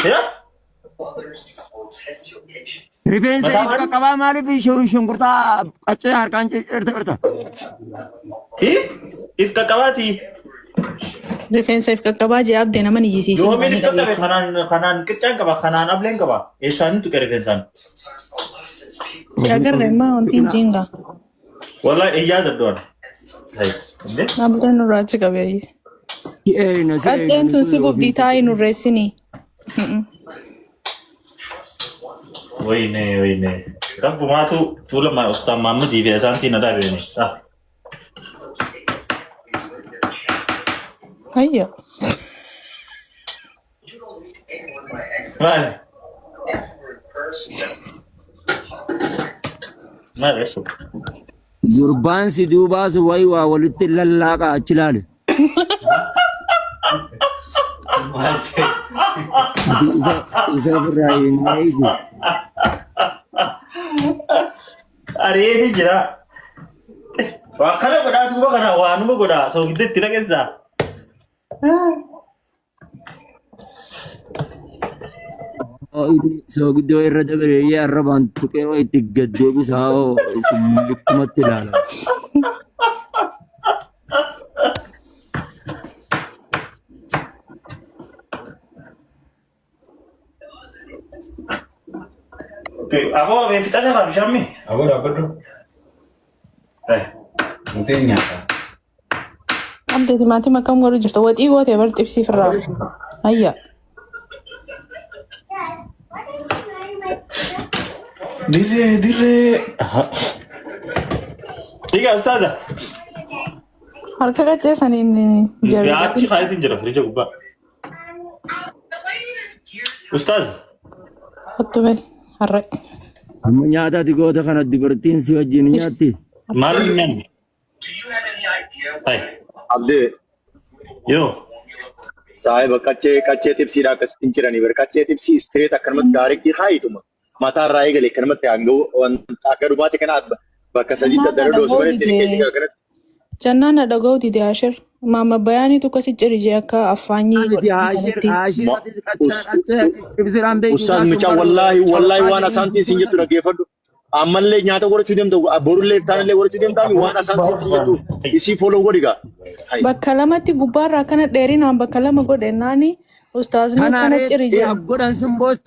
Yeah? Rifeensa ifka qabaa maaliif shunkurtaa qaccee harkaan cirta. Ifka qabaati. Rifeensa ifka qabaa jee abdee nama niyyisiisu. Yoomiin ifka qabe kanaan qiccaan qaba kanaan ableen qaba. Eessaan tuqe rifeensaan. Si agarre maa wanti hin jiinga. Wallahi iyyaa dabdoon. Abdeen nurraa achi qabeeyye. Qacceen tun si gubdii taa'ii nurreessinii. Wayne. Rabbumaatu tuulama ustaan Maammadii fi Asaantiin adaa beekne. Hayya. Maal eessu? Gurbaan si duubaas wayi waa walitti lallaaqa achi ilaali. Isa biraa hin eegu. Areeti jira. Waa kana godhaa duuba kana waanuma godhaa soogidda itti dhageessaa. Soogiddoo irra dabareeyyee arrabaan tuqee itti gaddeebisaa isin likkumatti ilaala. Aku fixatee qaba bishaan mi? Aku dabbadhu. Mutee nyaata. Abdee timaatima akkam godhu jirtu waxii gootee bar xibsiif irraa. Hayya. Dirree. Dhiiga ustaaza. Harka qaccee saniin Yaa achi kaayatiin jira firija gubbaa. Ustaaza. Hattu bee harre. Amma nyaataati goota kana dubartiin si wajjin nyaatti. Maal nyaanni? Abdee. Yoo. Saahiba qaccee tipsiidhaa akkasitti hin jiranii bari qaccee tipsii istireet akkanumatti daarektii haayituma mataa irraa eegalee akkanumatti akka dhumaatti kana bakka sadii daddara doosu bara ittiin keessi kanatti. Jannaan na dhaga'u dide Ashir. Maama bayaaniitu akkasi cirije akka affaanyii Ustaaz Michaa wallaahi waan asaantiin siin jettu dhaggeeffadhu. Ammallee nyaata godhachuu deemta borullee iftaanillee godhachuu deemtaa waan asaantiin siin jettu isii fooloo godhigaa. Bakka lamatti gubbaarraa kana dheerinaan bakka lama godhennaani ustaazni kana cirije. Godhan simboos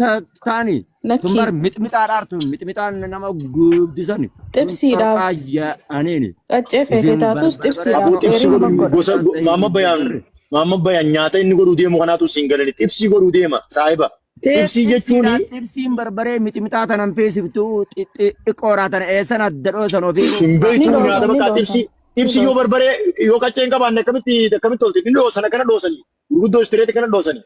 taani. Tumbar mixmixaadhaartu mixmixaan nama guddisani. Xibsiidhaaf. Aneeni. Qaccee feetaatus xibsiidhaaf. Maama bayaan nyaata inni godhuu deemu kanaatu siin galani xibsii godhuu deema saahiba. Xibsii jechuun xibsiin barbaree mixmixaa tanan feesiftuu xiqqooraa tana eessan adda dhoosan ofii. Simbeetuu nyaata bakka xibsii yoo barbaree yoo qacceen qabaanne akkamitti tolti inni dhoosana kana dhoosanii gurguddoo istireeti kana dhoosanii.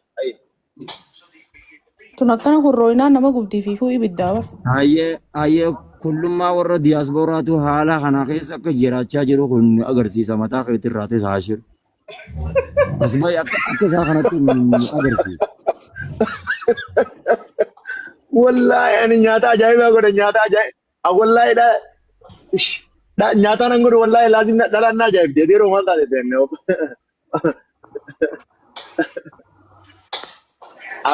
Tun akkana hurrooyinaan nama gubdiifiifuu ibiddaa bara. Hayyee kullummaa warra diyaaspooraatu haala kana keessa akka jiraachaa jiru kun agarsiisa mataa keetti irraatis haashir. Asuma akka isaa kanatti agarsiisa. Wallaahi ani nyaata ajaa'ibaa godhe nyaata ajaa'iba. Wallaahi nyaata nan godhu wallaahi laazim dhalaan na ajaa'ibde yeroo maal taate beekne.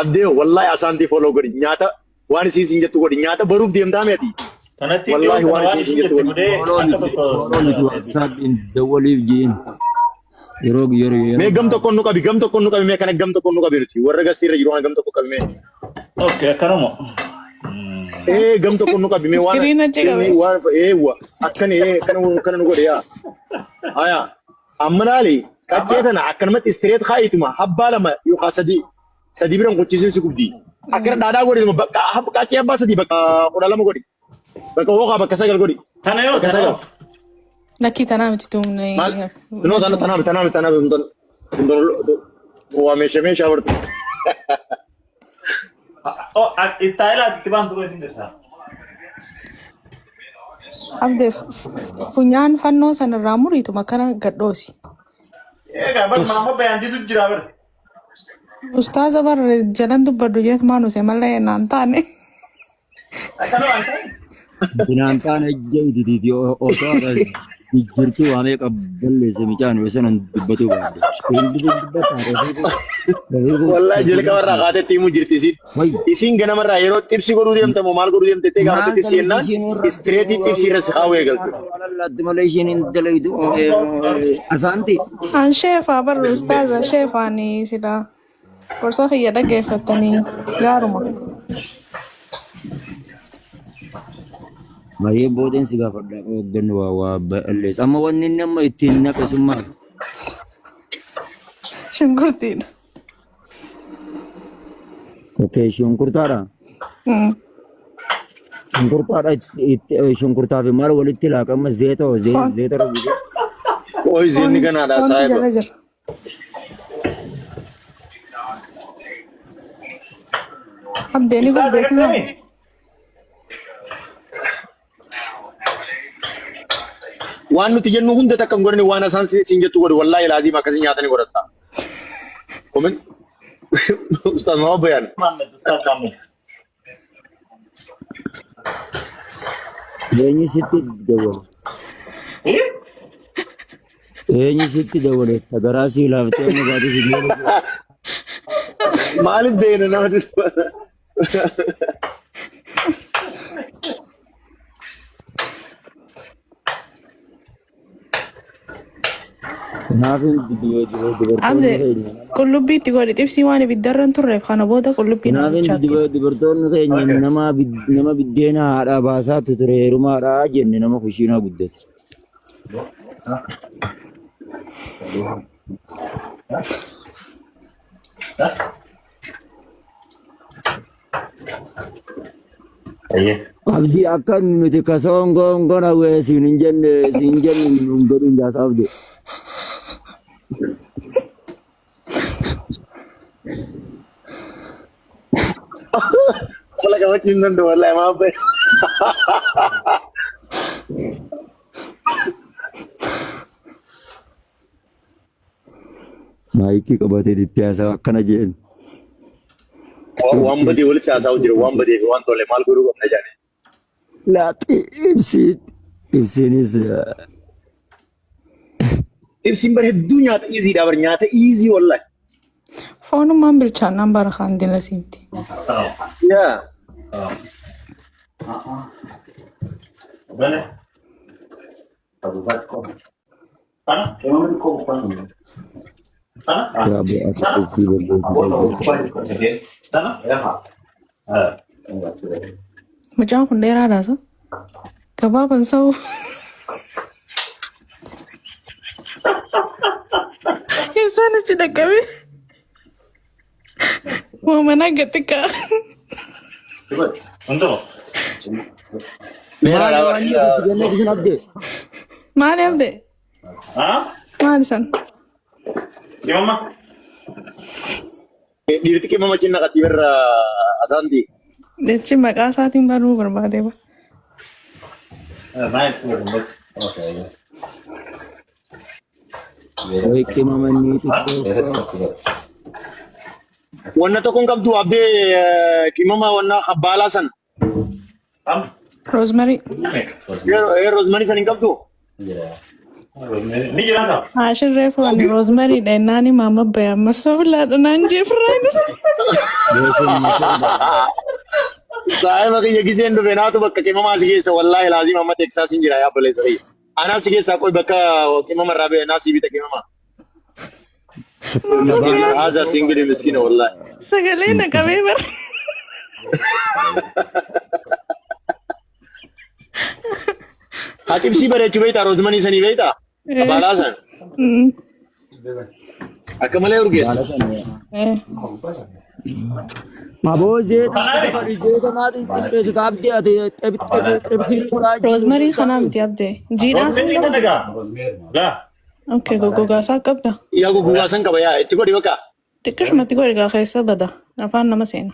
Abdee wallaahi asaantii fooloo godhi nyaata waan isiin siin jettu godhi nyaata baruuf deemtaa meeti. Wallaahi waan isiin siin jettu godhi. Dawwaliif jiin. Yeroo. Mee gam tokko nu qabi mee kana gam tokko nu qabi nuti warra gastii irra jiru waan gam tokko qabi mee. Okay, akkanuma. Gam tokko nu qabi mee waan akkana nu godhe yaa. Haya ammalaalee qaccee tana akkanumatti istireet kaayituma habbaa lama yookaan sadii biran qochisiin si gubdii. Akkana dhaadhaa godhi qaccee abbaa sadii bakka 12 godhi. Bakka hooqaa bakka 9 godhi. Tana yoo. Nakki tanaa miti tumne. No tanaa meeshaa bartu. Istaayilaa itti baantu gosin dirsaa. Abdee funyaan fannoo sanarraa muriituma kana gadhoosi. Egaa bar maama bayaantiitu jira bar. Ustaaza bar jalan dubbadhu jeetu maanu se mallee naan taane. Akkanuma. Binaan taane ijjee didii otoo jirtu waamee qabballeesse micaan yoo sanan dubbatu baadde. Hindi dubbata. Wallahi jalqabarraa kaatetti himuu jirti isin. Isin ganamarraa yeroo xibsi godhuu deemtamu maal godhuu deemtee gaafa xibsi jennaan istireetii xibsi irra kaawwee galtu. Wallahi malee isheen hin dalaytu asaanti. An sheefaa barru ustaaza sheefaani sila gorsa kiyya dhaggeeffatanii gaaruma. Baay'ee boodeen si gaafadha hooggannu waa balleessa. Amma wanni nama ittiin naqasummaa. Shunkurtiidha. Okay, shunkurtaadha. Shunkurtaadha shunkurtaa fi maal walitti laaqama zeeta rabuudha. Ooyi zeenni kanaadha saayiba. Abdeeni gurbeeffamu. Waan nuti jennu hunda takka hin godhani waan isaan siin jettu godhu wallahi laazima akkasii nyaatanii godhatta. Komen Ustaz Muhammad Bayan. Eenyu sitti dawwale? Eenyu sitti dawwale? Tagaraa sii laaftee amma baate si dawwale. Maaliif deena namatti Abde qullubbii itti godhi xibsii waan ibiddarra hin turreef kana booda qullubbii nama dubartoonni keenya nama biddeena haadha baasaatu ture heerumaadha jenne nama kushiinaa guddate. Abdi akka nuti kasoon gongon hawwee siin hin jenne nun godhin jaasa abdi. Wala kama cinnan da wallahi ma bai. Maayikii qabatee itti haasaa akkana jeen. Waan badee walitti haasaa jiru waan badee fi waan tolle maal godhuu qabna jaane. Laati ibsiinis Ibsiin bara hedduu nyaata iiziidha bara nyaata iizii wallahi. Foonumaan bilchaannaan bara kan dina simti. Yaa. Bene. Ana, emang di kau bukan? Ana? Ya, aku ibsii balleessu. Ana? Ya, Mucaan kun dheeraadhaasa? Gabaaban sa'u. Isaan achi dhaqqabe. Mana gatika. untuk. Maali abde? Hah? Maali san? Gimana? Dhiirti kee mama cinna qatti barra asaanti. Jechi maqaa isaatiin baruu barbaade ba. Naik turun. Oke. Oike mamani itu. Wanna tokkoon qabdu abdee qimama wanna habbaala san. Rosemary. Rosemary san hin qabdu. Ni jalan. Ashir refu ani Rosemary dhennaani mama bayan masola dhanan jefrainus. Saayiba kiyya giseen dhufe naatu bakka qimamaa si geessa wallahi laazima amma Texaasin jira yaa baleessa ta'e. Anaa si geessaa qoy bakka qimama irraa ba'e naa si bita qimama. Haza singili miskina wallahi. Sagalee na qabee bar. Haatibsii bareechuu beektaa Roosmanii sanii beektaa? Abaalaa san. Akka malee urgeessa. Aboo zeeta maali qopheessu taabdee ati xibsiin kuraa. Rosemary kanaa miti abdee. Jiidhaa sun Rosemary kan nagaa. Gaa. Okay, goggogaasaa qabda. Yaa goggogaasan qaba yaa itti godhi bakka. Xiqqishumatti godhi gaa keessa bada. Afaan nama seena.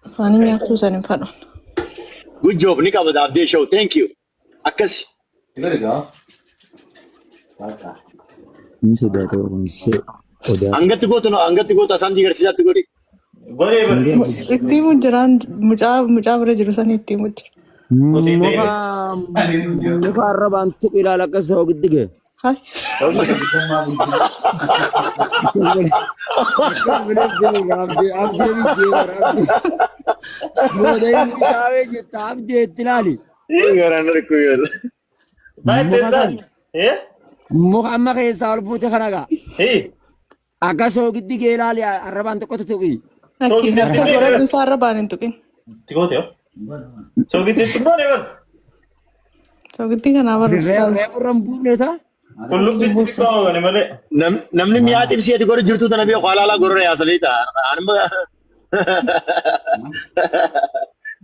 Afaanii nyaachuu san hin fadhu. Good job ni qaba abdee show thank you. Akkasi. Ini sudah tahu konsep. Angatti gootu asaan jigarsiisaatti godhi. Boleh. Itti mujjiraan mucaa bira jiru san itti mujjira. Muka muka arrabaan tuqu ilaala akka soo giddige. Hai. Garan rikuyer. Baik tesan. Eh? Muka amma keessaa ol fuute kanaga. Eh. Akka soo giddige ilaali arrabaan tokkotu tuqi. Aki harka gora dusa arrabaan hin tuqin. Tiko teo. So gitu semua nih kan. So gitti kana baru. Reefu rambuun isaa. Kullum gitu kau nih malee. Namni mi'aa xibsiiti godhu jirtu tana biyya qalaalaa gorora yaasaniita. Anuma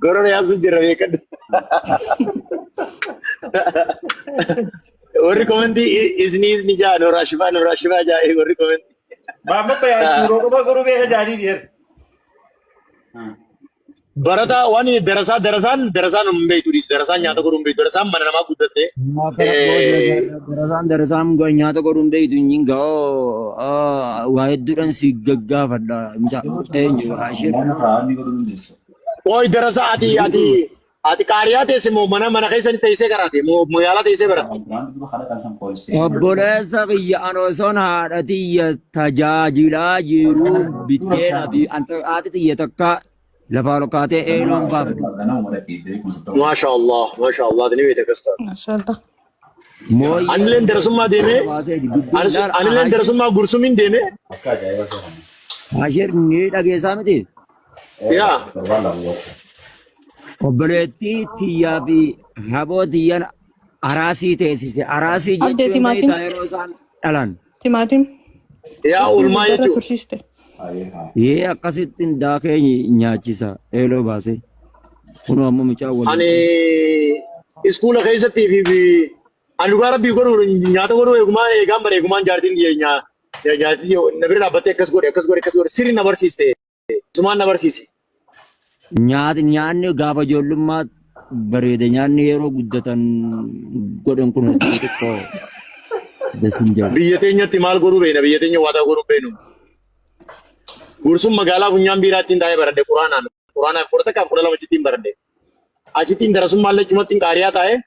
gorora yaasu jira beekadhu. Warri komantii izni jaa Nooraa Shifaa jaa warri komantii. Bapak apa ya? Guru biasa jadi dia. Barata wani darasaan umbeetu dis darasaan nyaata godhu umbeetu darasaan mana namaa guddatte. Darasaan nyaata godhu umbeetu inni ga'oo waa hedduudhaan si gaggaafadha. Eenyu Ashir. Oy darasa ati qaariyaa teesse moo mana keessan teessee garaate moo yaalaa teessee barate. Obboleessa kiyya anosoon haadha tiyya tajaajilaa jiru biddeenaa fi haati tiyya takka lafaa lokkaatee eeloon baafate. Maasha Allah dini beekte kastaa. Mashallah. Anileen darasummaa deemee anileen darasummaa gursumiin deemee. Ashir ni dhageessaa miti. Yaa. Obboleettii tiyyaa fi haboo tiyyaan araasii teessise. Araasii Abdee jechuun timaatiin. yeroo isaan dhalan. Timaatim. Yaa ulmaa jechuudha. Tursiiste. Yee akkasittiin daakee nyaachisa eeloo baasee. Kunoo ammoo mucaa waliin. Ani iskuula keessattii fi ani dhugaa rabbii godhu nyaata godhu eegaan bara eegumaan jaartiin nyaati na bira dhaabbattee akkas godhe sirri na barsiiste. Sumaan na barsiise. Nyaanni gaafa ijoollummaa bareeda nyaanni yeroo guddatan godhan kun xixiqqoo desin jira. Biyya teenyatti maal godhuu beena biyya teenya waataa godhuu beenu. Gursuun magaalaa funyaan biiraattiin taa'ee baradde quraanaan kudha takkaaf kudha lama achittiin baradde. Achittiin darasummaan lachumatti qaariyaa taa'ee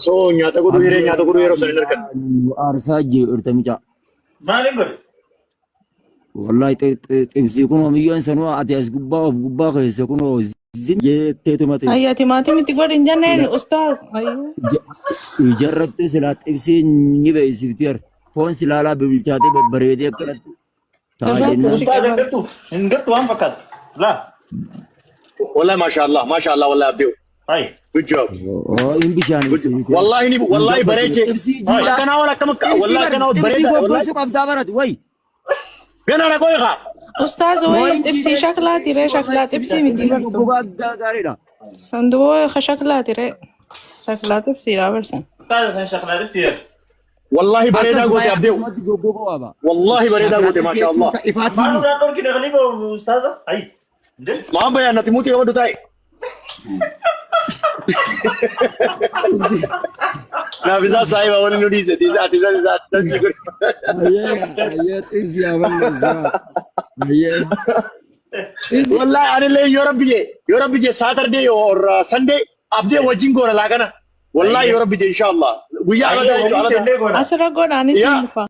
soo nyaata godhuu yeroo sana hin argan. Aarsaa jirta mucaa. Maaliin godhe? Wallahi xibsii kun homiyyoon sanuu ati as gubbaa of gubbaa keessa kun zim jetteetuma ta'e. Ayya timaatim itti godhin jenneen ustaaz. Ijarrattu silaa xibsii ni beeksifti foon silaalaa bilchaatee babbareedee akkanatti. Ustaz hin gartu waan fakkaatu. Laa. Wallahi maasha Allah wallahi abdii. Hai. Good job. In bishaan. Wallahi bareeche. Akkanaa wal akkam wallahi akkanaa bareeda. Gosa qabdaa baratu wayi. Gana na koy khaa. Ustaaz wayi tibsii shaklaati ree shaklaa tibsii miti bartu. Gogaa gaariidha. Sanduuqa shaklaati ree. Shaklaa tibsii dhabarsan. Ustaz san shaqlaa fiir. Wallahi bareeda goote abdii. Wallahi bareeda goote maasha Allah. Maanu daa dhorki dhaqaliiba ustaz. Hai. Maan bayaan natti muutii qabadhu taa'e. Naa bisaa saahiba wani nu dhiise ati isaa tasii godhe. Ayyee xibsii aballeessaa. Wallahi anillee yoo rabbi jee Saturday or Sunday abdee wajjin goona laaqana. Wallahi yoo rabbi jee inshallah. Guyyaa aladaa jechuudha. Asirra godhaanis ni dhufa.